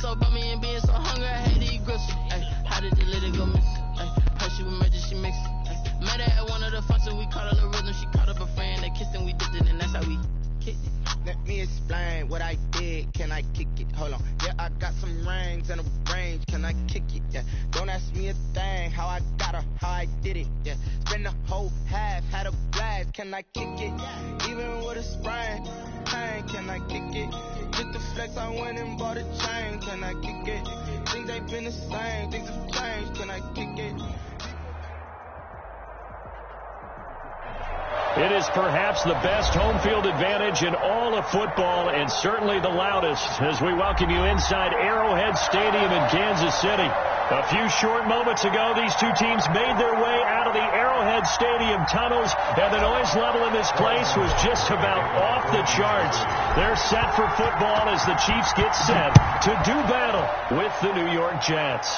so bummy and being so hungry, I had to eat gristle. Ay, how did the little go miss? Ay, Hershey with emergency mix. Ay, met her at one of the functions, we caught her the rhythm. She caught up a friend, they kissed and we dipped it, and that's how we kicked it. Let me explain what I did. Can I kick it? Hold on. Yeah, I got some rings and a range. Can I kick it? Yeah. Don't ask me a thing. How I got her, how I did it. Yeah. Spend the whole half, had a blast. Can I kick it? Even with a sprain. Pain, can I kick it? Just the flex, I went and bought a chain. Can I kick it? Things ain't been the same. Things have changed. Can I kick it? It is perhaps the best home field advantage in all of football, and certainly the loudest, as we welcome you inside Arrowhead Stadium in Kansas City. A few short moments ago, these two teams made their way out of the Arrowhead Stadium tunnels, and the noise level in this place was just about off the charts. They're set for football as the Chiefs get set to do battle with the New York Jets.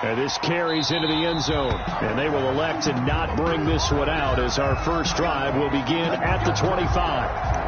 And this carries into the end zone, and they will elect to not bring this one out as our first drive will begin at the 25.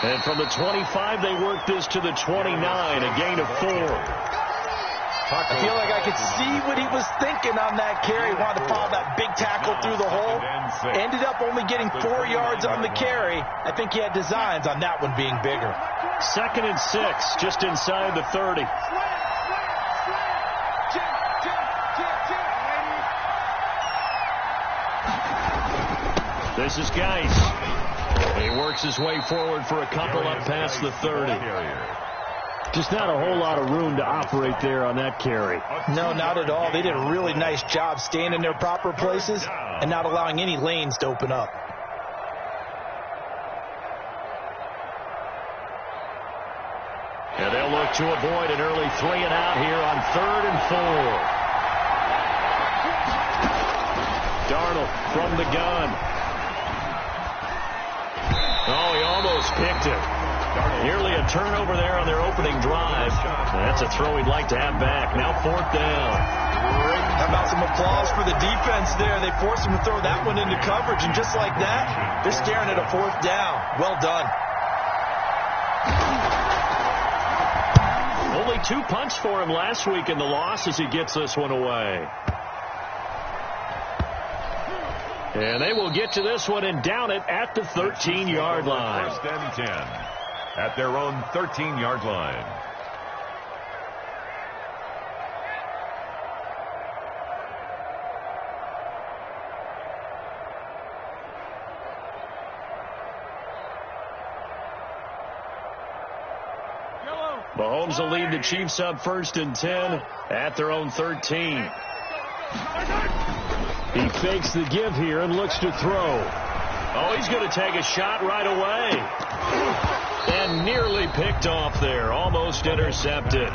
And from the 25, they work this to the 29, a gain of 4. I feel like I could see what he was thinking on that carry. Wanted to follow that big tackle through the hole. Ended up only getting 4 yards on the carry. I think he had designs on that one being bigger. 2nd and 6, just inside the 30. This is Geis. He works his way forward for a couple up past the 30. Just not a whole lot of room to operate there on that carry. No, not at all. They did a really nice job staying in their proper places and not allowing any lanes to open up. And they'll look to avoid an early 3 and out here on 3rd and 4. Darnold from the gun. Oh, he almost picked it. Nearly a turnover there on their opening drive. That's a throw he'd like to have back. Now 4th down. How about some applause for the defense there? They forced him to throw that one into coverage, and just like that, they're staring at a 4th down. Well done. Only 2 punts for him last week in the loss as he gets this one away. And they will get to this one and down it at the 13-yard line. 1st and 10 at their own 13-yard line. Mahomes will lead the Chiefs up 1st and 10 at their own 13. He fakes the give here and looks to throw. Oh, he's going to take a shot right away. And nearly picked off there. Almost intercepted.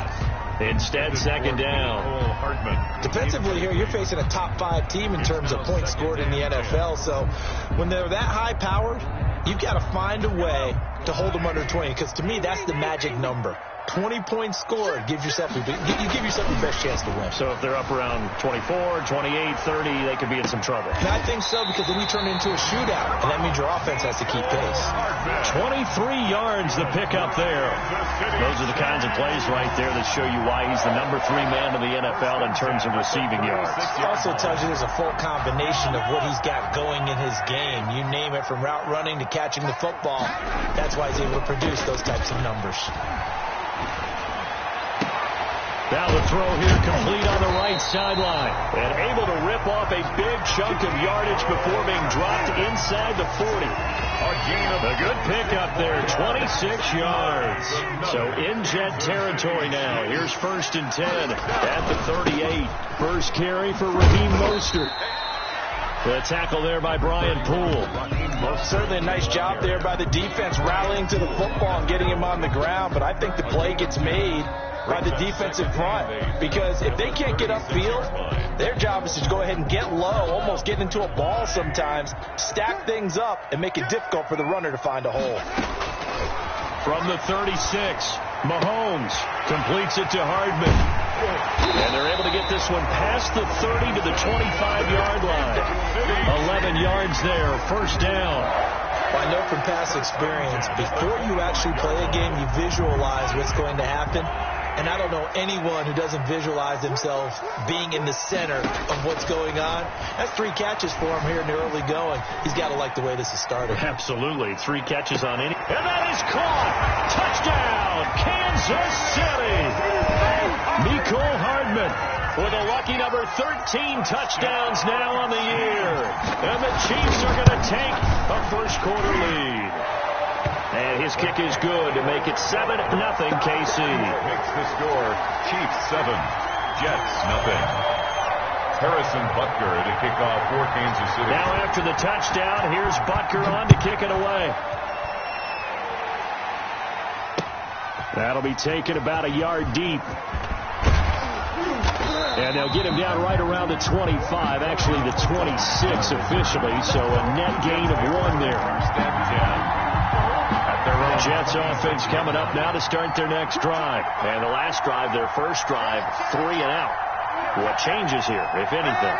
Instead, 2nd down. Defensively here, you're facing a top 5 team in terms of points scored in the NFL. So when they're that high-powered, you've got to find a way to hold them under 20. Because to me, that's the magic number. 20 points scored gives yourself you give yourself the best chance to win. So if they're up around 24, 28, 30, they could be in some trouble. And I think so, because then you turn it into a shootout, and that means your offense has to keep pace. 23 yards the pickup there. Those are the kinds of plays right there that show you why he's the number 3 man in the NFL in terms of receiving yards. It also tells you there's a full combination of what he's got going in his game. You name it, from route running to catching the football. That's why he's able to produce those types of numbers. Now the throw here complete on the right sideline. And able to rip off a big chunk of yardage before being dropped inside the 40. A good pickup there, 26 yards. So in Jet territory now. Here's 1st and 10 at the 38. First carry for Raheem Mostert. The tackle there by Brian Poole. Certainly a nice job there by the defense, rallying to the football and getting him on the ground. But I think the play gets made by the defensive front, because if they can't get upfield, their job is to go ahead and get low, almost get into a ball sometimes, stack things up, and make it difficult for the runner to find a hole. From the 36, Mahomes completes it to Hardman. And they're able to get this one past the 30 to the 25-yard line. 11 yards there, first down. Well, I know from past experience, before you actually play a game, you visualize what's going to happen. And I don't know anyone who doesn't visualize themselves being in the center of what's going on. That's 3 catches for him here in the early going. He's got to like the way this is started. Absolutely. 3 catches on any. And that is caught. Touchdown, Kansas City. Nicole Hardman with a lucky number 13 touchdowns now on the year. And the Chiefs are going to take a first-quarter lead. And his kick is good to make it 7-0 KC. Makes the score Chiefs 7, Jets 0. Harrison Butker to kick off for Kansas City. Now after the touchdown, here's Butker on to kick it away. That'll be taken about a yard deep. And they'll get him down right around the 25, actually the 26 officially, so a net gain of 1 there. First and 10. Jets offense coming up now to start their next drive. And the last drive, their first drive, 3 and out. What changes here, if anything?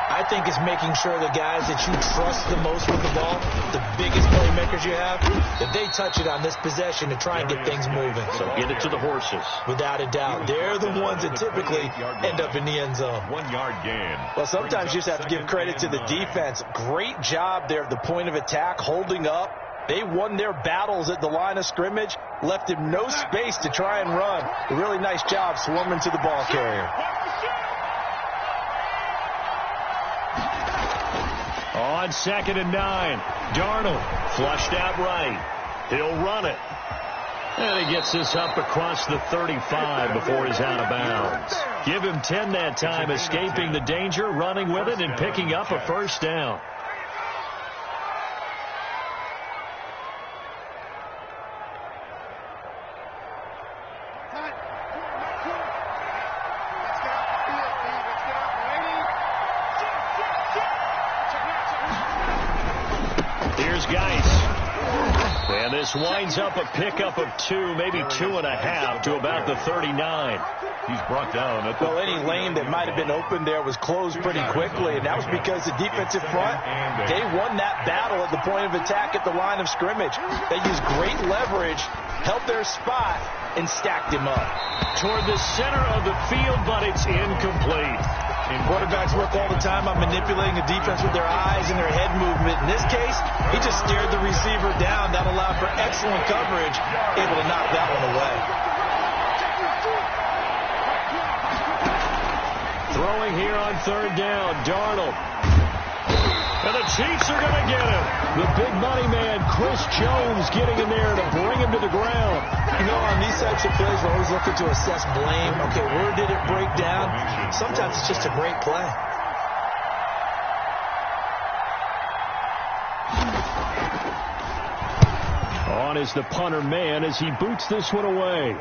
I think it's making sure the guys that you trust the most with the ball, the biggest playmakers you have, that they touch it on this possession to try and get things moving. So get it to the horses. Without a doubt. They're the ones that typically end up in the end zone. 1-yard gain. Well, sometimes you just have to give credit to the defense. Great job there at the point of attack, holding up. They won their battles at the line of scrimmage, left him no space to try and run. A really nice job swarming to the ball carrier. On 2nd and 9, Darnold flushed out right. He'll run it. And he gets this up across the 35 before he's out of bounds. Give him 10 that time, escaping the danger, running with it, and picking up a first down. This winds up a pickup of 2, maybe 2.5 to about the 39. He's brought down. Well, any lane that might have been open there was closed pretty quickly, and that was because the defensive front, they won that battle at the point of attack at the line of scrimmage. They used great leverage, held their spot, and stacked him up. Toward the center of the field, but it's incomplete. And quarterbacks work all the time on manipulating the defense with their eyes and their head movement. In this case, he just stared the receiver down. That allowed for excellent coverage, able to knock that one away. Throwing here on 3rd down, Darnold. And the Chiefs are going to get him. The big money man, Chris Jones, getting in there to bring him to the ground. You know, on these types of plays, we're always looking to assess blame. Okay, where did it break down? Sometimes it's just a great play. On is the punter man as he boots this one away.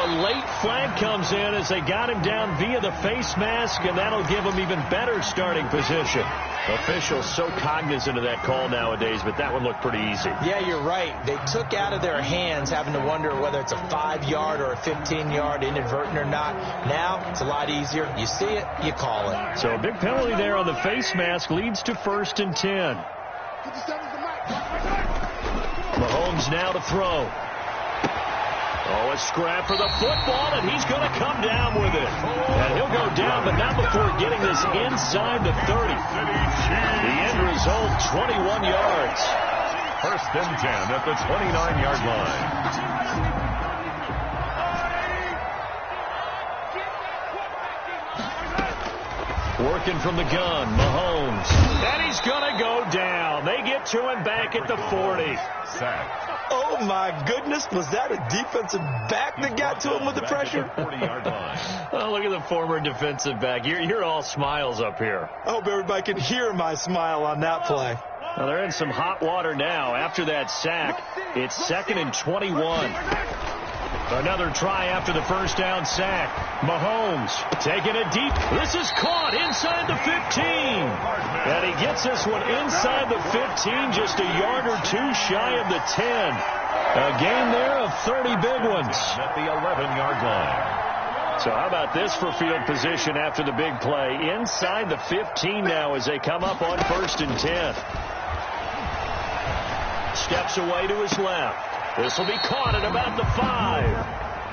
Late flag comes in as they got him down via the face mask, and that'll give him even better starting position. Officials so cognizant of that call nowadays, but that one looked pretty easy. Yeah, you're right. They took out of their hands having to wonder whether it's a 5-yard or a 15-yard, inadvertent or not. Now, it's a lot easier. You see it, you call it. So a big penalty there on the face mask leads to 1st and 10. Mahomes now to throw. Oh, a scrap for the football, and he's going to come down with it. And he'll go down, but not before getting this inside the 30. The end result, 21 yards. 1st and 10 at the 29-yard line. Working from the gun, Mahomes. And he's going to go down. They get to him back at the 40. Sack. Oh, my goodness. Was that a defensive back that got to him with the pressure? 40-yard line. Oh, look at the former defensive back. You're all smiles up here. I hope everybody can hear my smile on that play. Well, they're in some hot water now. After that sack, it's 2nd and 21. Another try after the first down sack. Mahomes taking it deep. This is caught inside the 15. And he gets this one inside the 15, just a yard or two shy of the 10. A gain there of 30 big ones. At the 11-yard line. So how about this for field position after the big play? Inside the 15 now as they come up on 1st and 10. Steps away to his left. This will be caught at about the 5.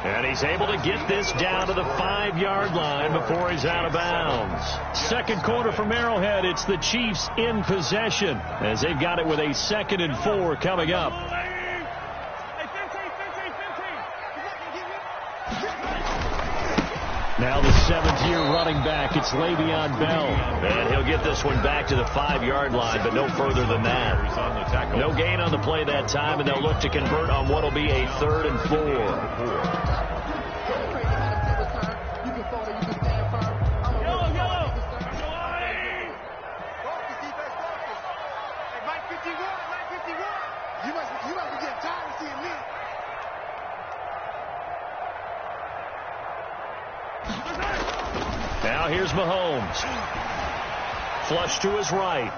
And he's able to get this down to the 5-yard line before he's out of bounds. Second quarter from Arrowhead. It's the Chiefs in possession as they've got it with a 2nd and 4 coming up. Now the 7th-year running back, it's Le'Veon Bell. And he'll get this one back to the 5-yard line, but no further than that. No gain on the play that time, and they'll look to convert on what will be a 3rd and 4. Now here's Mahomes. Flush to his right.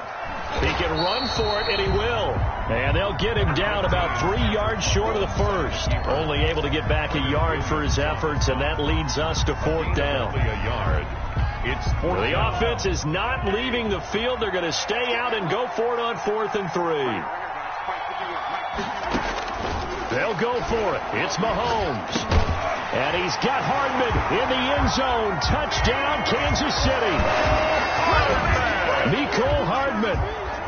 He can run for it, and he will. And they'll get him down about 3 yards short of the first. Only able to get back a yard for his efforts, and that leads us to 4th down. It's 4th. The offense is not leaving the field. They're going to stay out and go for it on 4th and 3. They'll go for it. It's Mahomes. And he's got Hardman in the end zone. Touchdown, Kansas City. Mecole Hardman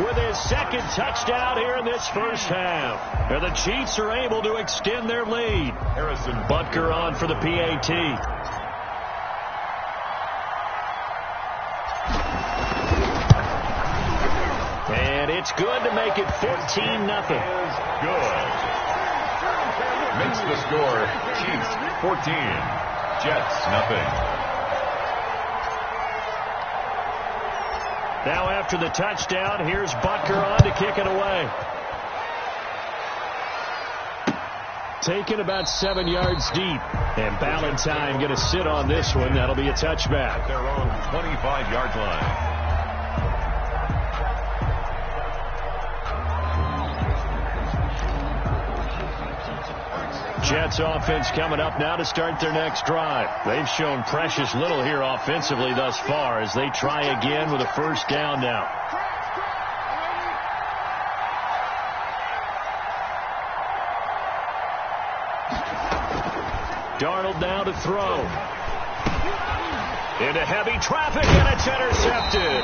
with his 2nd touchdown here in this first half. And the Chiefs are able to extend their lead. Harrison Butker on for the PAT. And it's good to make it 14-0. Good. Makes the score Chiefs 14, Jets nothing. Now after the touchdown, here's Butker on to kick it away. Taken about 7 yards deep. And Ballantyne going to sit on this one. That'll be a touchback. At their own 25-yard line. Jets offense coming up now to start their next drive. They've shown precious little here offensively thus far as they try again with a first down now. Darnold now to throw. Into heavy traffic, and it's intercepted.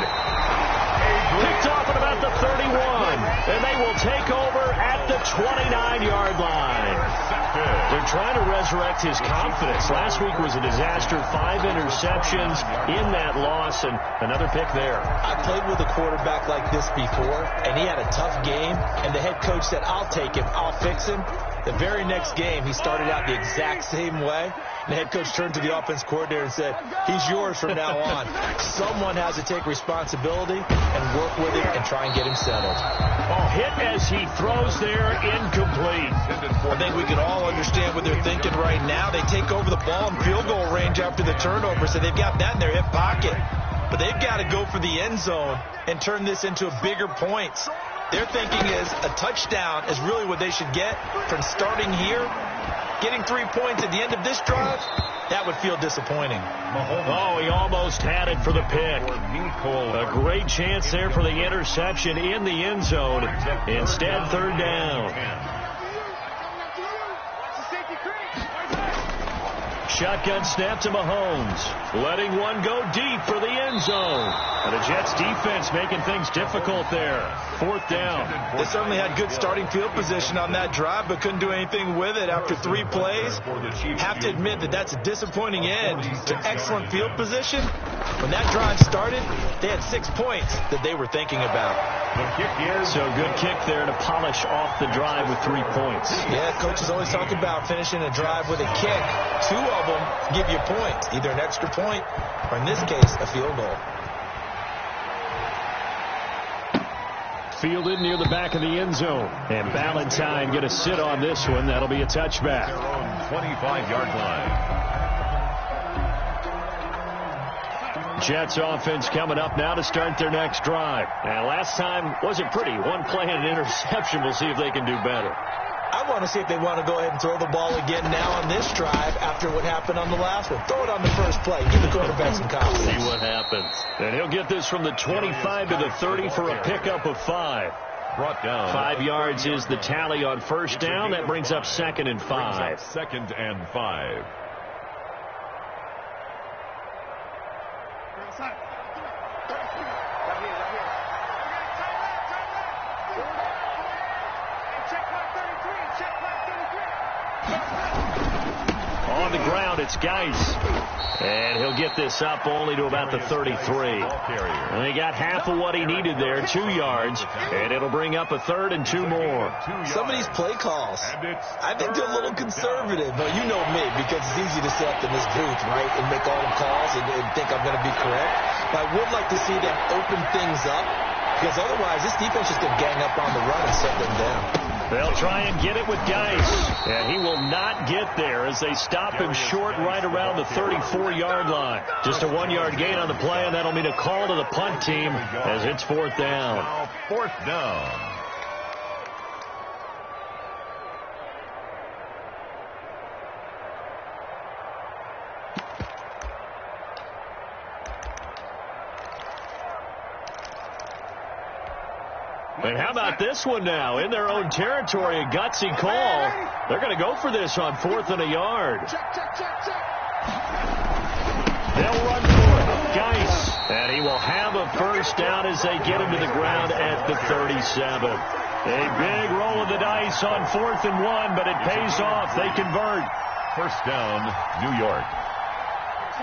Picked off at about the 31, and they will take over at the 29-yard line. They're trying to resurrect his confidence. Last week was a disaster. 5 interceptions in that loss, and another pick there. I played with a quarterback like this before, and he had a tough game, and the head coach said, I'll take him, I'll fix him. The very next game, he started out the exact same way. The head coach turned to the offense coordinator and said, he's yours from now on. Someone has to take responsibility and work with him and try and get him settled. Oh, hit as he throws there, incomplete. I think we can all understand what they're thinking right now. They take over the ball in field goal range after the turnover, so they've got that in their hip pocket. But they've got to go for the end zone and turn this into a bigger points. Their thinking is a touchdown is really what they should get from starting here. Getting 3 points at the end of this drive, that would feel disappointing. Oh, he almost had it for the pick. A great chance there for the interception in the end zone. Instead, 3rd down. Shotgun snap to Mahomes. Letting one go deep for the end zone. And the Jets defense making things difficult there. 4th down. They certainly had good starting field position on that drive, but couldn't do anything with it after 3 plays. Have to admit that that's a disappointing end to excellent field position. When that drive started, they had 6 points that they were thinking about. So good kick there to polish off the drive with 3 points. Yeah, coaches always talk about finishing a drive with a kick. 2 of them give you points, either an extra point or, in this case, a field goal. fielded near the back of the end zone. And Ballantyne going to sit on this one. That'll be a touchback. Their own 25-yard line. Jets offense coming up now to start their next drive. And last time wasn't pretty. One play and an interception. We'll see if they can do better. I want to see if they want to go ahead and throw the ball again now on this drive after what happened on the last one. Throw it on the first play. Give the quarterback some confidence. See what happens. And he'll get this from the 25 to the 30 for a pickup of 5. Brought down. 5 yards is the tally on first down. That brings up 2nd and 5. 2nd and 5. On the ground, it's Geis. And he'll get this up only to about the 33. And he got half of what he needed there, 2 yards. And it'll bring up a 3rd and 2 more. Some of these play calls, I think they're a little conservative. But you know me, because it's easy to sit up in this booth, right, and make all the calls and think I'm going to be correct. But I would like to see them open things up, because otherwise this defense is going to gang up on the run and set them down. They'll try and get it with Geis. And he will not get there as they stop him short right around the 34-yard line. Just a 1-yard gain on the play, and that'll mean a call to the punt team as it's 4th down. Now 4th down. And how about this one now? In their own territory, a gutsy call. They're going to go for this on 4th and a yard. They'll run for it. Geis. And he will have a first down as they get him to the ground at the 37. A big roll of the dice on 4th and 1, but it pays off. They convert. First down, New York.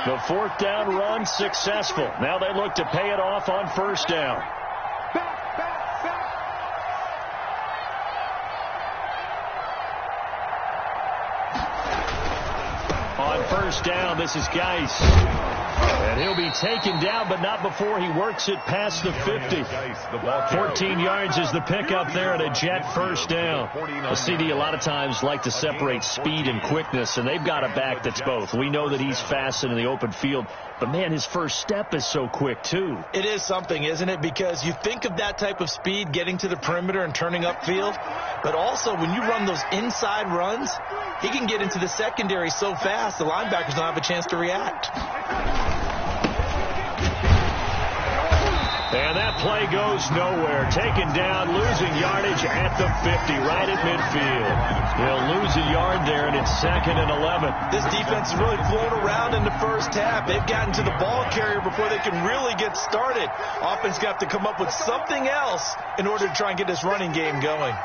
The 4th down run successful. Now they look to pay it off on first down. On first down, this is Geis. And he'll be taken down, but not before he works it past the 50. 14 yards is the pickup there at a Jet first down. A CD a lot of times like to separate speed and quickness, and they've got a back that's both. We know that he's fast in the open field, but, man, his first step is so quick, too. It is something, isn't it? Because you think of that type of speed getting to the perimeter and turning upfield, but also when you run those inside runs, he can get into the secondary so fast the linebackers don't have a chance to react. And that play goes nowhere. Taken down, losing yardage at the 50, right at midfield. They'll lose a yard there, and it's 2nd and 11. This defense has really flown around in the first half. They've gotten to the ball carrier before they can really get started. Offense got to come up with something else in order to try and get this running game going.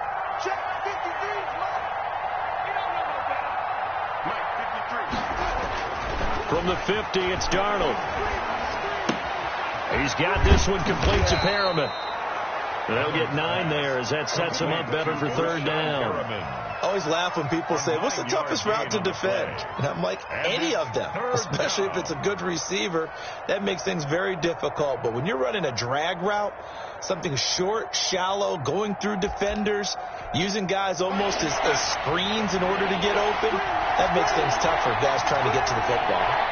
From the 50, it's Darnold. He's got this one complete to Perriman. They'll get 9 there as that sets him up better for 3rd down. I always laugh when people say, what's the toughest route to defend? And I'm like, any of them, especially if it's a good receiver. That makes things very difficult. But when you're running a drag route, something short, shallow, going through defenders, using guys almost as screens in order to get open, that makes things tough for guys trying to get to the football.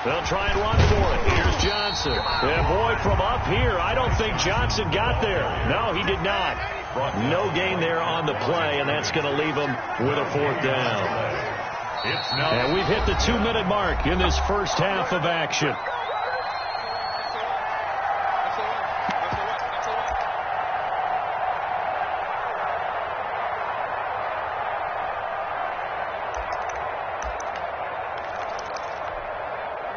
They'll try and run for it. Here's Johnson. And boy, from up here, I don't think Johnson got there. No, he did not. No gain there on the play, and that's going to leave him with a 4th down. And we've hit the 2-minute mark in this first half of action.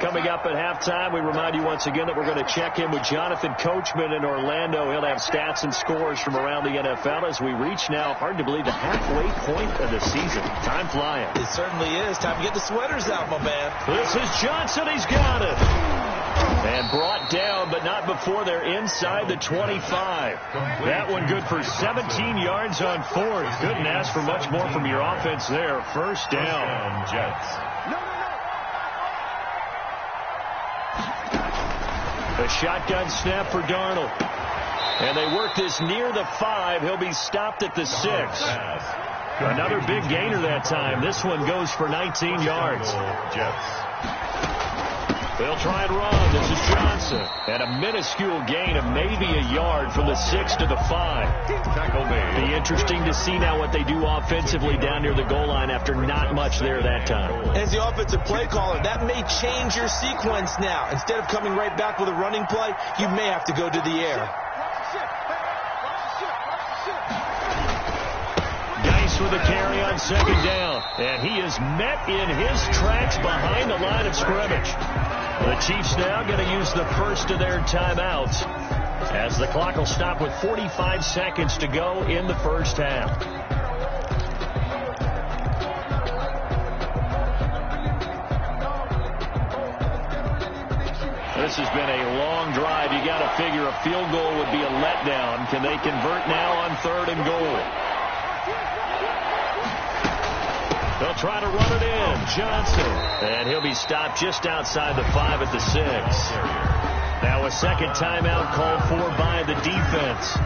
Coming up at halftime, we remind you once again that we're going to check in with Jonathan Coachman in Orlando. He'll have stats and scores from around the NFL as we reach now, hard to believe, the halfway point of the season. Time flying. It certainly is. Time to get the sweaters out, my man. This is Johnson. He's got it. And brought down, but not before they're inside the 25. That one good for 17 yards on 4th. Couldn't ask for much more from your offense there. First down. Jets. A shotgun snap for Darnold. And they work this near the 5. He'll be stopped at the 6. Another big gainer that time. This one goes for 19 yards. Jets. They'll try and run. This is Johnson. And a minuscule gain of maybe a yard from the 6 to the 5. Tackle made. Be interesting to see now what they do offensively down near the goal line after not much there that time. As the offensive play caller, that may change your sequence now. Instead of coming right back with a running play, you may have to go to the air. With a carry on 2nd down, and he is met in his tracks behind the line of scrimmage. The Chiefs now going to use the first of their timeouts as the clock will stop with 45 seconds to go in the first half. This has been a long drive. You got to figure a field goal would be a letdown. Can they convert now on 3rd and goal? They'll try to run it in. Johnson. And he'll be stopped just outside the 5 at the 6. Now a second timeout called for by the defense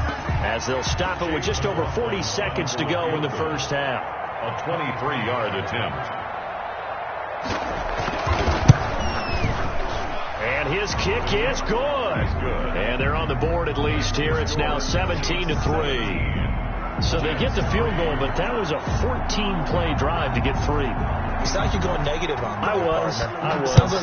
as they'll stop it with just over 40 seconds to go in the first half. A 23-yard attempt. And his kick is good. And they're on the board at least here. It's now 17-3. So they get the field goal, but that was a 14-play drive to get 3. It's like you're going negative on me. I was.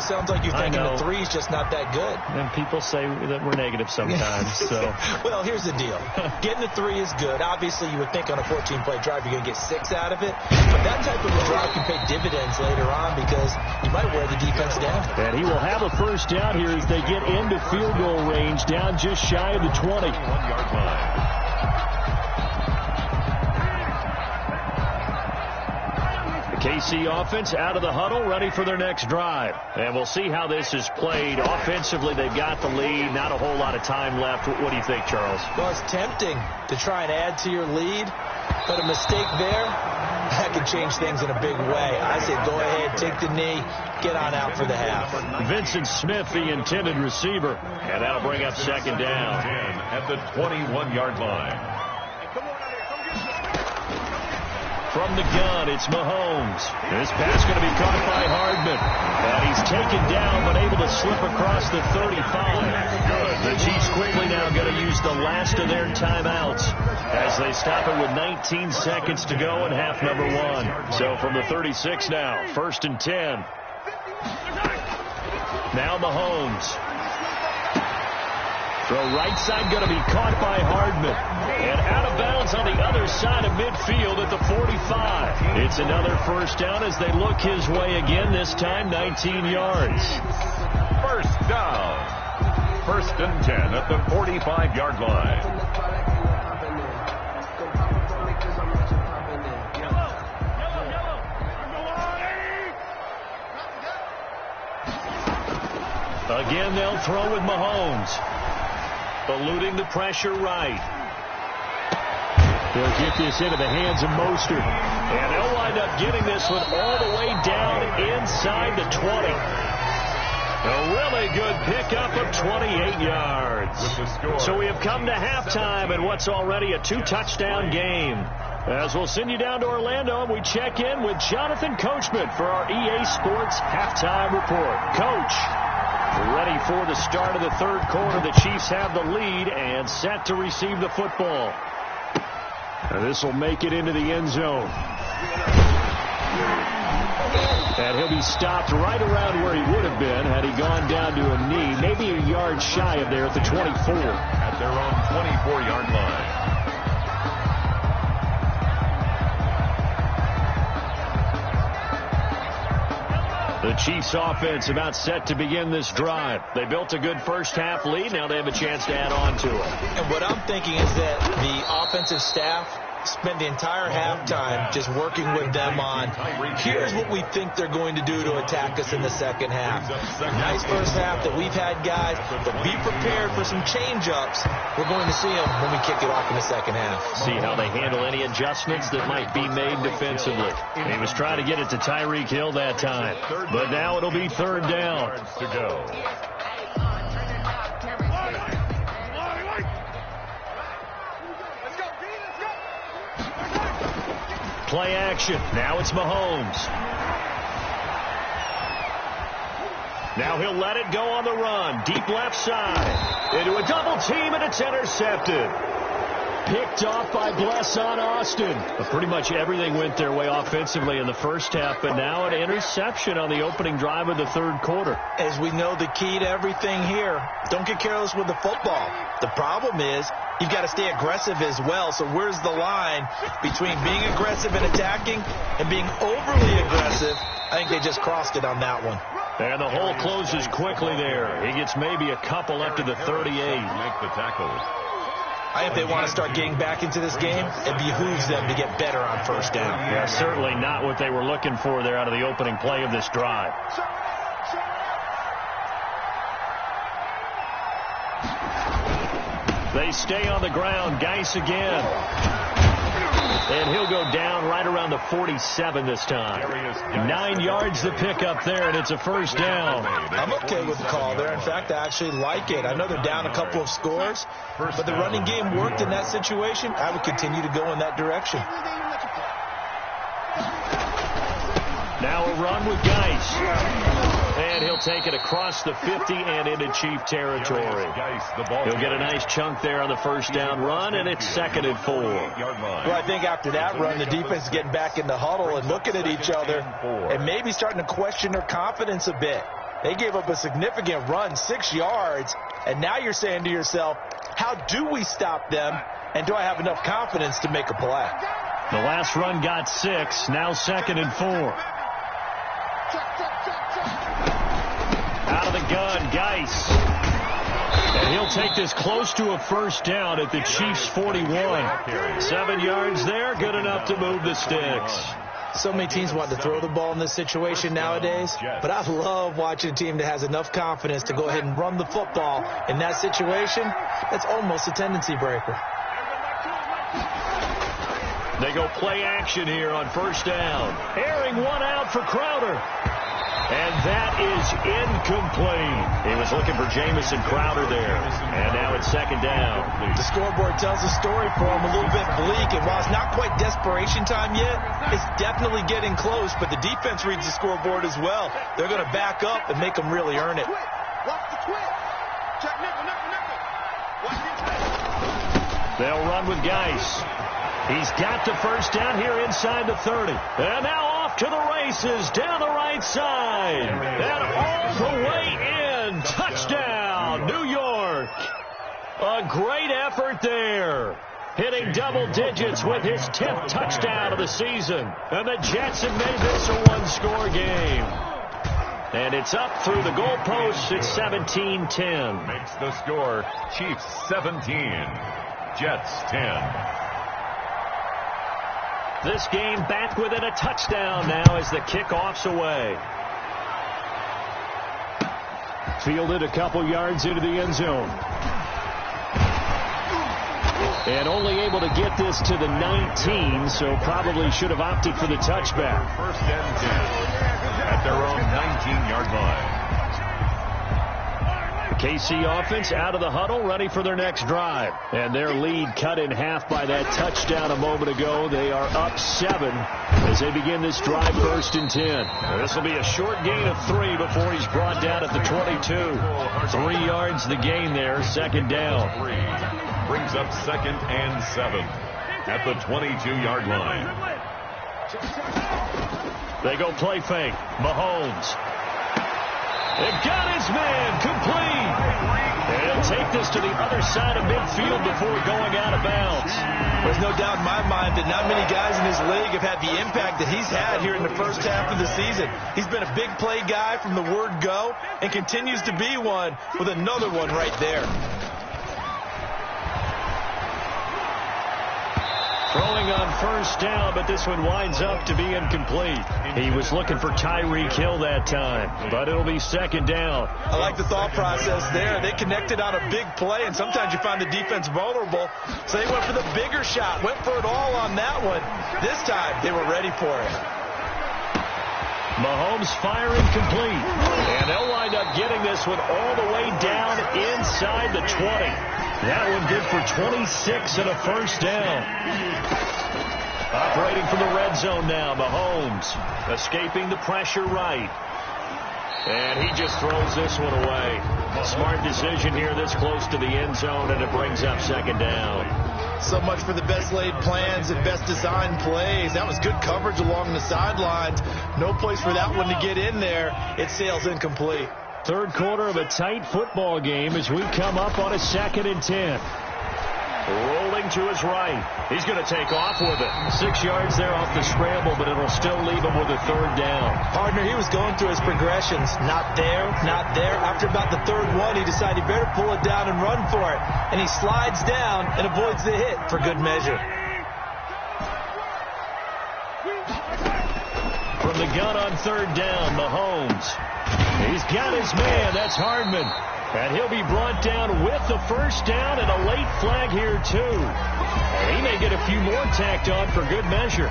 Sounds like you're thinking the 3 is just not that good. And people say that we're negative sometimes. So. Well, here's the deal. Getting the 3 is good. Obviously, you would think on a 14-play drive you're going to get 6 out of it. But that type of a drive can pay dividends later on because you might wear the defense down. And he will have a first down here as they get into field goal range, down just shy of the 20. 1-yard line. KC offense out of the huddle, ready for their next drive. And we'll see how this is played. Offensively, they've got the lead. Not a whole lot of time left. What do you think, Charles? Well, it's tempting to try and add to your lead, but a mistake there, that could change things in a big way. I say go ahead, take the knee, get on out for the half. Vincent Smith, the intended receiver. And that'll bring up 2nd down. At the 21-yard line. From the gun, it's Mahomes. This pass going to be caught by Hardman. And he's taken down, but able to slip across the 35. The Chiefs quickly now going to use the last of their timeouts as they stop it with 19 seconds to go in half number 1. So from the 36 now, 1st and 10. Now Mahomes. Throw right side going to be caught by Hardman. And out of bounds on the other side of midfield at the 45. It's another first down as they look his way again, this time 19 yards. First down. 1st and 10 at the 45-yard line. Again, they'll throw with Mahomes. Eluding the pressure right. They'll get this into the hands of Mostert. And they'll wind up getting this one all the way down inside the 20. A really good pickup of 28 yards. So we have come to halftime in what's already a 2-touchdown game. As we'll send you down to Orlando, and we check in with Jonathan Coachman for our EA Sports Halftime Report. Coach, ready for the start of the 3rd quarter. The Chiefs have the lead and set to receive the football. And this will make it into the end zone. And he'll be stopped right around where he would have been had he gone down to a knee, maybe a yard shy of there at the 24. At their own 24-yard line. The Chiefs offense about set to begin this drive. They built a good first half lead. Now they have a chance to add on to it. And what I'm thinking is that the offensive staff spent the entire halftime just working with them on, here's what we think they're going to do to attack us in the second half. Nice first half that we've had, guys, but be prepared for some change-ups. We're going to see them when we kick it off in the second half. See how they handle any adjustments that might be made defensively. He was trying to get it to Tyreek Hill that time, but now it'll be 3rd down. To go. play action. Now it's Mahomes. Now he'll let it go on the run. Deep left side. Into a double team, and it's intercepted. Picked off by Blesson Austin. But pretty much everything went their way offensively in the first half, but now an interception on the opening drive of the third quarter. As we know, the key to everything here, don't get careless with the football. The problem is you've got to stay aggressive as well. So where's the line between being aggressive and attacking and being overly aggressive? I think they just crossed it on that one. And the hole closes quickly there. He gets maybe a couple up to the 38. Make the tackle. I think they want to start getting back into this game. It behooves them to get better on first down. Yeah, certainly not what they were looking for there out of the opening play of this drive. They stay on the ground. Geis again. And he'll go down right around the 47 this time. 9 yards to pick up there, and it's a first down. I'm okay with the call there. In fact, I actually like it. I know they're down a couple of scores, but the running game worked in that situation. I would continue to go in that direction. Now a run with Geis. And he'll take it across the 50 and into Chief territory. He'll get a nice chunk there on the first down run, and it's 2nd and 4. Well, I think after that run, the defense is getting back in the huddle and looking at each other and maybe starting to question their confidence a bit. They gave up a significant run, 6 yards, and now you're saying to yourself, how do we stop them, and do I have enough confidence to make a play? The last run got 6, now 2nd and 4. Out of the gun, Geis. And he'll take this close to a first down at the Chiefs' 41. 7 yards there, good enough to move the sticks. So many teams want to throw the ball in this situation nowadays, but I love watching a team that has enough confidence to go ahead and run the football. In that situation, that's almost a tendency breaker. They go play action here on first down. Airing one out for Crowder. And that is incomplete. He was looking for Jamison Crowder there. And now it's 2nd down. The scoreboard tells a story for him, a little bit bleak. And while it's not quite desperation time yet, it's definitely getting close. But the defense reads the scoreboard as well. They're going to back up and make them really earn it. They'll run with Geis. He's got the first down here inside the 30. And now off to the races down the right side. And all the way in. Touchdown, New York. A great effort there. Hitting double digits with his 10th touchdown of the season. And the Jets have made this a one-score game. And it's up through the goalposts. It's 17-10. Makes the score Chiefs 17, Jets 10. This game back within a touchdown now as the kickoff's away. Fielded a couple yards into the end zone. And only able to get this to the 19, so probably should have opted for the touchback. 1st and 10 at their own 19-yard line. KC offense out of the huddle, ready for their next drive. And their lead cut in half by that touchdown a moment ago. They are up 7 as they begin this drive 1st and 10. This will be a short gain of 3 before he's brought down at the 22. 3 yards the gain there, 2nd down. Brings up 2nd and 7 at the 22-yard line. They go play fake. Mahomes. They've got his man complete. And he'll take this to the other side of midfield before going out of bounds. There's no doubt in my mind that not many guys in this league have had the impact that he's had here in the first half of the season. He's been a big play guy from the word go and continues to be one with another one right there. Throwing on first down, but this one winds up to be incomplete. He was looking for Tyreek Hill that time, but it'll be 2nd down. I like the thought process there. They connected on a big play, and sometimes you find the defense vulnerable. So they went for the bigger shot, went for it all on that one. This time, they were ready for it. Mahomes firing complete. And they'll wind up getting this one all the way down inside the 20. That one good for 26 and a first down. Operating from the red zone now, Mahomes escaping the pressure right. And he just throws this one away. Smart decision here this close to the end zone, and it brings up second down. So much for the best laid plans and best designed plays. That was good coverage along the sidelines. No place for that one to get in there. It sails incomplete. Third quarter of a tight football game as we come up on a 2nd and 10. Rolling to his right. He's going to take off with it. 6 yards there off the scramble, but it'll still leave him with a third down. Partner, he was going through his progressions. Not there, not there. After about the third one, he decided he better pull it down and run for it. And he slides down and avoids the hit for good measure. From the gun on third down, Mahomes. He's got his man. That's Hardman. And he'll be brought down with the first down and a late flag here, too. And he may get a few more tacked on for good measure.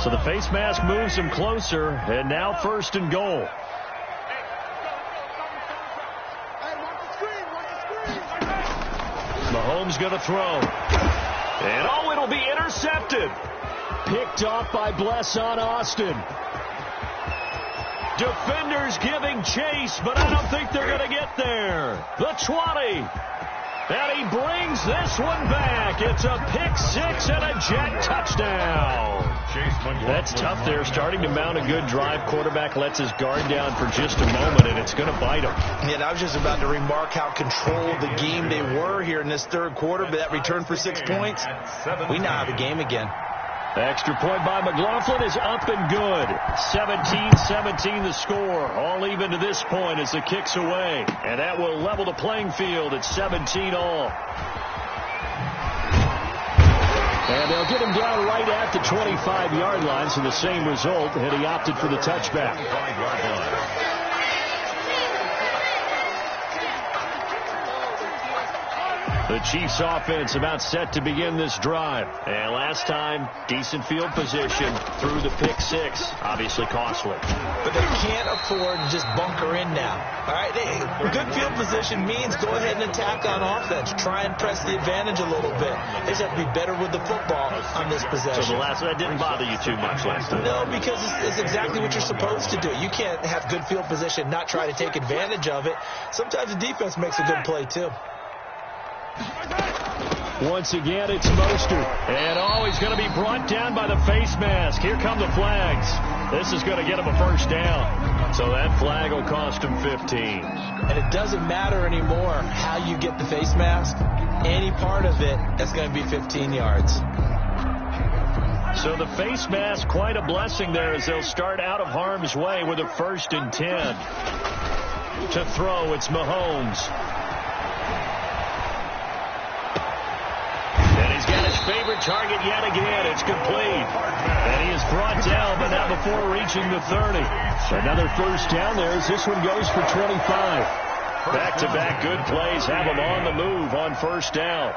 So the face mask moves him closer, and now 1st and goal. Mahomes going to throw. And, oh, it'll be intercepted. Picked off by Blesson Austin. Defenders giving chase, but I don't think they're going to get there. The 20. And he brings this one back. It's a pick 6 and a Jet touchdown. That's tough there. Starting to mount a good drive. Quarterback lets his guard down for just a moment, and it's going to bite him. Yeah, I was just about to remark how controlled the game they were here in this third quarter, but that return for 6 points, we now have a game again. Extra point by McLaughlin is up and good. 17-17 the score. All even to this point as the kick's away. And that will level the playing field at 17 all. And they'll get him down right at the 25-yard line, so the same result had he opted for the touchback. The Chiefs offense about set to begin this drive. And last time, decent field position through the pick 6. Obviously costly. But they can't afford to just bunker in now. All right, good field position means go ahead and attack on offense. Try and press the advantage a little bit. They just have to be better with the football on this possession. So that didn't bother you too much last time? No, because it's exactly what you're supposed to do. You can't have good field position, not try to take advantage of it. Sometimes the defense makes a good play, too. Once again, it's Mostert. And he's going to be brought down by the face mask. Here come the flags. This is going to get him a first down. So that flag will cost him 15. And it doesn't matter anymore how you get the face mask. Any part of it, that's going to be 15 yards. So the face mask, quite a blessing there as they'll start out of harm's way with a 1st and 10. To throw, it's Mahomes. Favorite target yet again. It's complete. And he is brought down, but not before reaching the 30. Another first down there as this one goes for 25. Back-to-back good plays have him on the move on first down.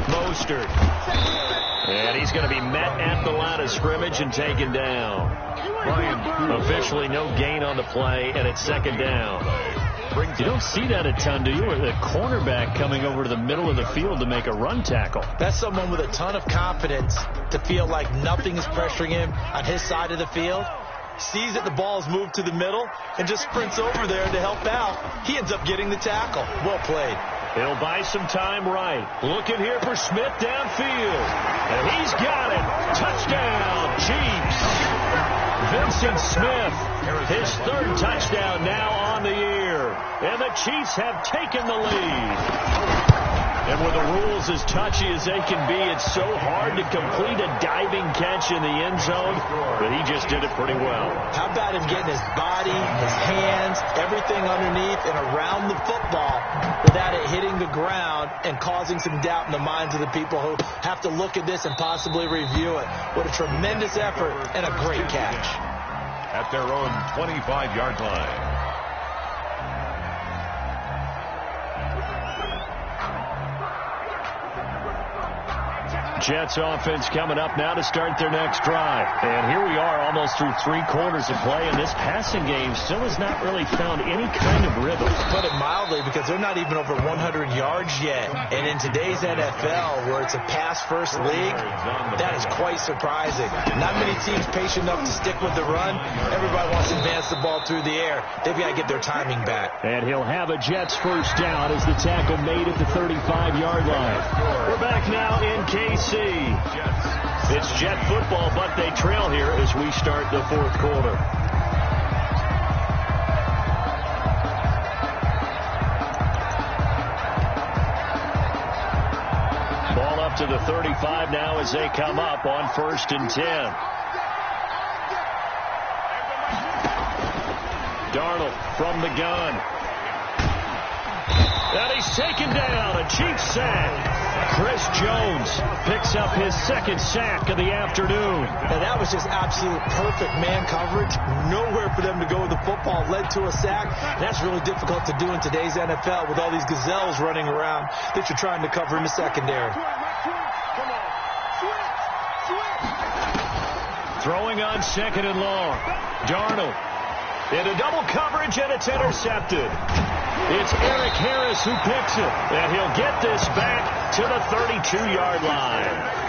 Mostert. And he's going to be met at the line of scrimmage and taken down. Officially no gain on the play, and it's second down. You don't see that a ton, do you? Or the cornerback coming over to the middle of the field to make a run tackle. That's someone with a ton of confidence to feel like nothing is pressuring him on his side of the field. Sees that the ball is moved to the middle and just sprints over there to help out. He ends up getting the tackle. Well played. He'll buy some time right. Looking here for Smith downfield. And he's got it. Touchdown, Chiefs. Vincent Smith, his 3rd touchdown now on the year. And the Chiefs have taken the lead. And with the rules as touchy as they can be, it's so hard to complete a diving catch in the end zone, but he just did it pretty well. How about him getting his body, his hands, everything underneath and around the football without it hitting the ground and causing some doubt in the minds of the people who have to look at this and possibly review it. What a tremendous effort and a great catch. At their own 25-yard line. Jets offense coming up now to start their next drive. And here we are almost through 3 quarters of play, and this passing game still has not really found any kind of rhythm. To put it mildly, because they're not even over 100 yards yet. And in today's NFL, where it's a pass-first league, that is quite surprising. Not many teams patient enough to stick with the run. Everybody wants to advance the ball through the air. They've got to get their timing back. And he'll have a Jets first down as the tackle made at the 35-yard line. We're back now in KC. It's Jet football, but they trail here as we start the 4th quarter. Ball up to the 35 now as they come up on 1st and 10. Darnold from the gun. And he's taken down. A cheap sack. Chris Jones picks up his 2nd sack of the afternoon. And that was just absolute perfect man coverage. Nowhere for them to go with the football. Led to a sack. That's really difficult to do in today's NFL with all these gazelles running around that you're trying to cover in the secondary. Throwing on 2nd and long. Darnold into double coverage, and it's intercepted. It's Eric Harris who picks it, and he'll get this back to the 32-yard line.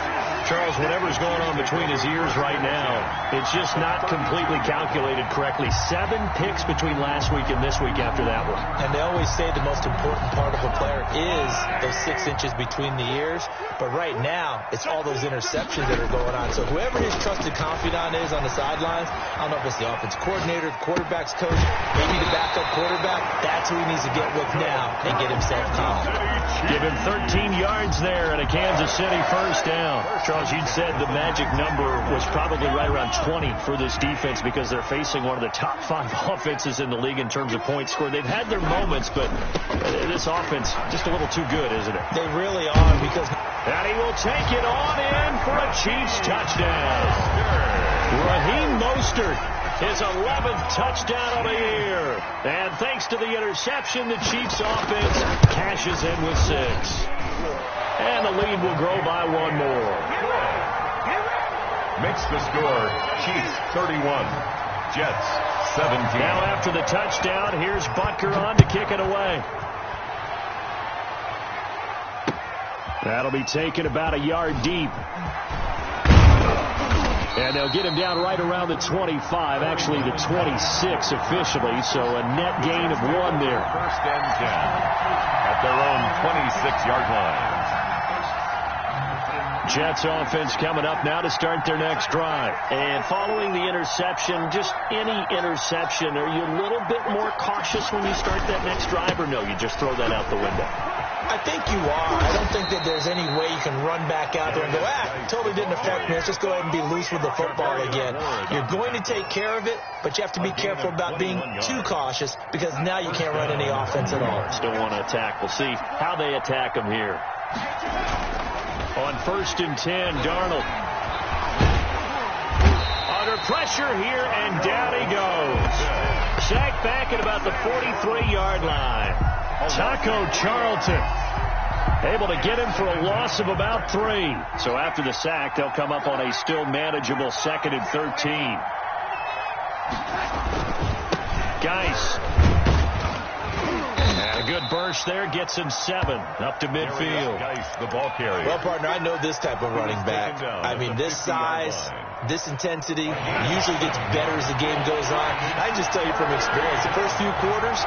Charles, whatever's going on between his ears right now, it's just not completely calculated correctly. 7 picks between last week and this week after that one. And they always say the most important part of a player is those 6 inches between the ears. But right now, it's all those interceptions that are going on. So whoever his trusted confidant is on the sidelines, I don't know if it's the offense coordinator, quarterback's coach, maybe the backup quarterback, that's who he needs to get with now and get himself confident. Give him 13 yards there and a Kansas City first down. Charles, you'd said the magic number was probably right around 20 for this defense because they're facing one of the top 5 offenses in the league in terms of points scored. They've had their moments, but this offense just a little too good, isn't it? They really are because... And he will take it on in for a Chiefs touchdown. Raheem Mostert, his 11th touchdown of the year. And thanks to the interception, the Chiefs offense cashes in with 6. And the lead will grow by 1 more. Makes the score, Chiefs 31, Jets 17. Now after the touchdown, here's Butker on to kick it away. That'll be taken about a yard deep. And they'll get him down right around the 25, actually the 26 officially, so a net gain of 1 there. 1st and 10 at their own 26-yard line. Jets offense coming up now to start their next drive. And following the interception, just any interception, are you a little bit more cautious when you start that next drive, or no, you just throw that out the window? I think you are. I don't think that there's any way you can run back out there and go, totally didn't affect me. Let's just go ahead and be loose with the football again. You're going to take care of it, but you have to be careful about being too cautious because now you can't run any offense at all. Still want to attack. We'll see how they attack them here. On 1st and 10, Darnold. Under pressure here, and down he goes. Sacked back at about the 43-yard line. Taco Charlton able to get him for a loss of about 3. So after the sack, they'll come up on a still manageable 2nd and 13. Geis. And a good burst there gets him 7 up to midfield. Geis, the ball carrier. Well, partner, I know this type of running back. I mean, this size, this intensity usually gets better as the game goes on. I just tell you from experience, the first few quarters,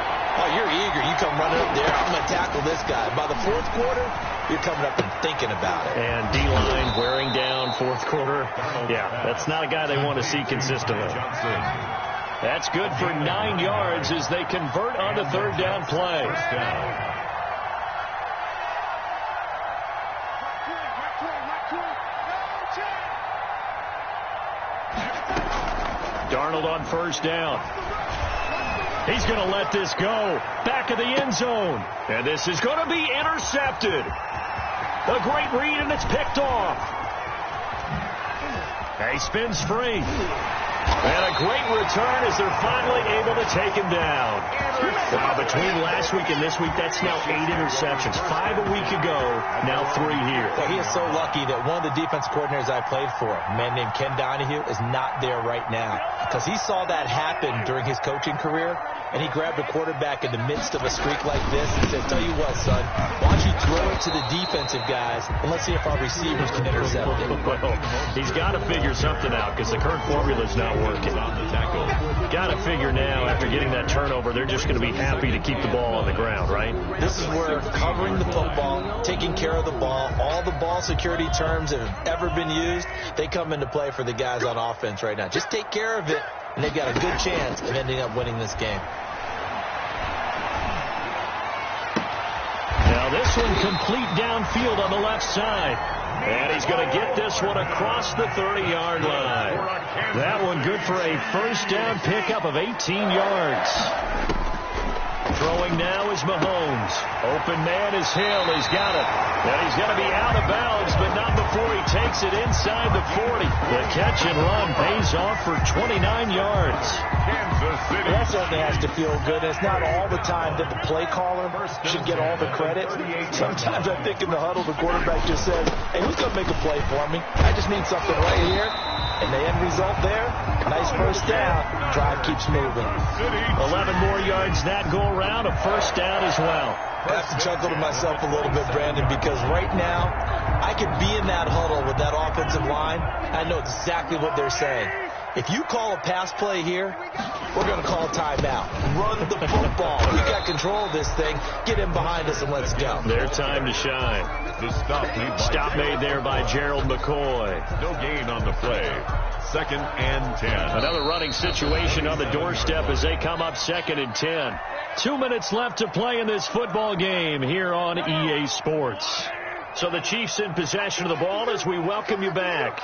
you're eager. You come running up there, I'm going to tackle this guy. By the 4th quarter, you're coming up and thinking about it. And D-line wearing down 4th quarter. Yeah, that's not a guy they want to see consistently. That's good for 9 yards as they convert on the 3rd down play. Darnold on 1st down. He's going to let this go. Back of the end zone. And this is going to be intercepted. A great read, and it's picked off. He spins free. And a great return as they're finally able to take him down. Wow, between last week and this week, that's now 8 interceptions. 5 a week ago, now 3 here. Well, he is so lucky that one of the defense coordinators I played for, a man named Ken Donahue, is not there right now. Because he saw that happen during his coaching career, and he grabbed a quarterback in the midst of a streak like this and said, tell you what, son, why don't you throw it to the defensive guys, and let's see if our receivers can intercept it. Well, he's got to figure something out because the current formula's not working. Got to figure now, after getting that turnover, they're just going to be happy to keep the ball on the ground, right? This is where covering the football, taking care of the ball, all the ball security terms that have ever been used, they come into play for the guys on offense right now. Just take care of it, and they've got a good chance of ending up winning this game. Now this one complete downfield on the left side. And he's going to get this one across the 30-yard line. That one good for a first down pickup of 18 yards. Throwing now is Mahomes. Open man is Hill. He's got it. And he's going to be out of bounds, but not before he takes it inside the 40. The catch and run pays off for 29 yards. That certainly has to feel good. It's not all the time that the play caller should get all the credit. Sometimes I think in the huddle, the quarterback just says, hey, who's going to make a play for me? I just need something right here. And the end result there, nice first down. Drive keeps moving. 11 more yards that go around, a first down as well. I have to chuckle to myself a little bit, Brandon, because right now I could be in that huddle with that offensive line. I know exactly what they're saying. If you call a pass play here, we're going to call a timeout. Run the football. You got control of this thing. Get in behind us and let's go. Their time to shine. The stop made there by Gerald McCoy. No gain on the play. 2nd and 10. Another running situation on the doorstep as they come up 2nd and 10. 2 minutes left to play in this football game here on EA Sports. So the Chiefs in possession of the ball as we welcome you back.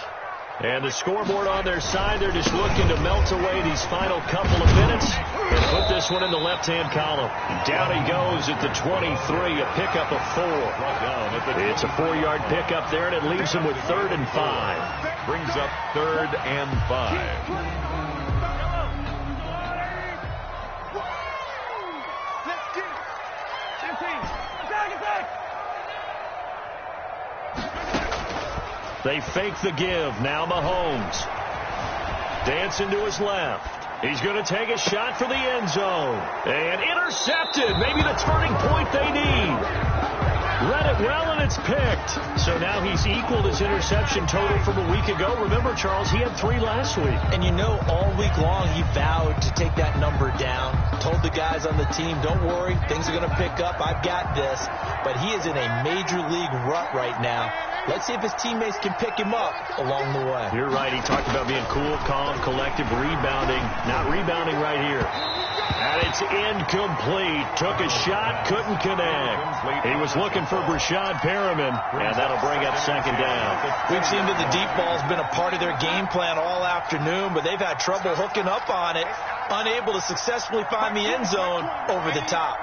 And the scoreboard on their side, they're just looking to melt away these final couple of minutes and put this one in the left-hand column. Down he goes at the 23, a pickup of 4. It's a 4-yard pickup there, and it leaves him with 3rd and 5. Brings up 3rd and 5. They fake the give. Now Mahomes. Dancing to his left. He's going to take a shot for the end zone. And intercepted. Maybe the turning point they need. Read it well, and it's picked. So now he's equaled his interception total from a week ago. Remember, Charles, he had 3 last week. And you know, all week long he vowed to take that number down. Told the guys on the team, don't worry, things are going to pick up. I've got this. But he is in a major league rut right now. Let's see if his teammates can pick him up along the way. You're right. He talked about being cool, calm, collective, rebounding. Not rebounding right here. And it's incomplete. Took a shot, couldn't connect. He was looking for Brashad Perriman, and that'll bring up 2nd down. We've seen that the deep ball's been a part of their game plan all afternoon, but they've had trouble hooking up on it, unable to successfully find the end zone over the top.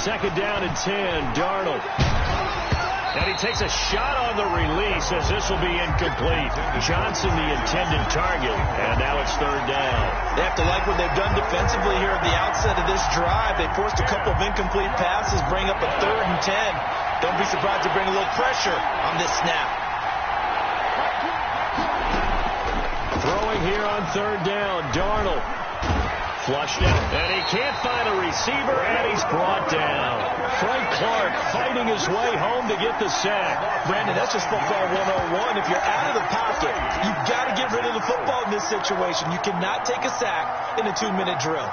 2nd down and 10, Darnold. And he takes a shot on the release as this will be incomplete. Johnson, the intended target, and now it's 3rd down. They have to like what they've done defensively here at the outset of this drive. They forced a couple of incomplete passes, bring up a 3rd and 10. Don't be surprised to bring a little pressure on this snap. Throwing here on 3rd down, Darnold. Flushed out, and he can't find a receiver, and he's brought down. Frank Clark fighting his way home to get the sack. Brandon, that's just football 101. If you're out of the pocket, you've got to get rid of the football in this situation. You cannot take a sack in a 2-minute drill.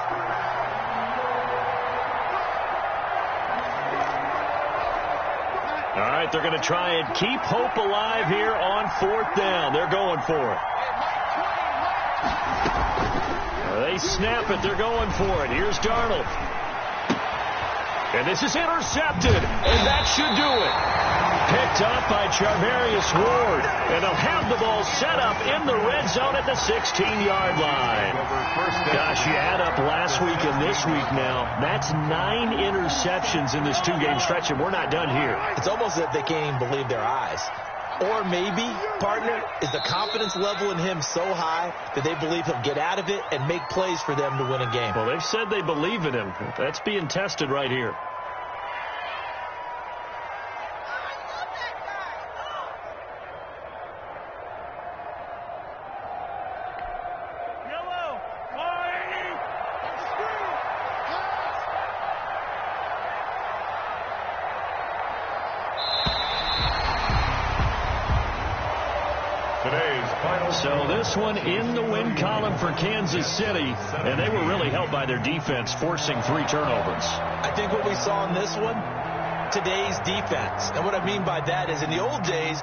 All right, they're going to try and keep hope alive here on 4th down. They're going for it. They snap it. They're going for it. Here's Darnold. And this is intercepted. And that should do it. Picked up by Charvarius Ward. And they'll have the ball set up in the red zone at the 16-yard line. Gosh, you add up last week and this week now. That's 9 interceptions in this 2-game stretch, and we're not done here. It's almost as if they can't even believe their eyes. Or maybe, partner, is the confidence level in him so high that they believe he'll get out of it and make plays for them to win a game? Well, they've said they believe in him. That's being tested right here. So this one in the win column for Kansas City, and they were really helped by their defense, forcing 3 turnovers. I think what we saw in this one, today's defense. And what I mean by that is in the old days,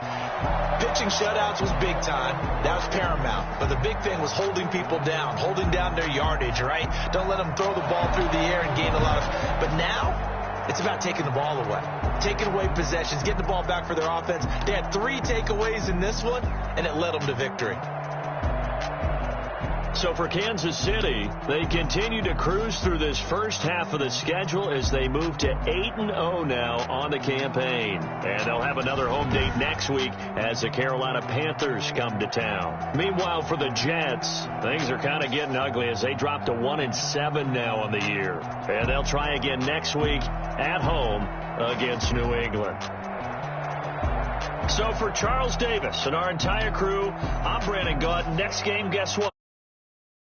pitching shutouts was big time. That was paramount. But the big thing was holding people down, holding down their yardage, right? Don't let them throw the ball through the air and gain a lot of... But now, it's about taking the ball away. Taking away possessions, getting the ball back for their offense. They had 3 takeaways in this one, and it led them to victory. So for Kansas City, they continue to cruise through this first half of the schedule as they move to 8-0 now on the campaign. And they'll have another home date next week as the Carolina Panthers come to town. Meanwhile, for the Jets, things are kind of getting ugly as they drop to 1-7 now on the year. And they'll try again next week at home against New England. So for Charles Davis and our entire crew, I'm Brandon Gaudin. Next game, guess what?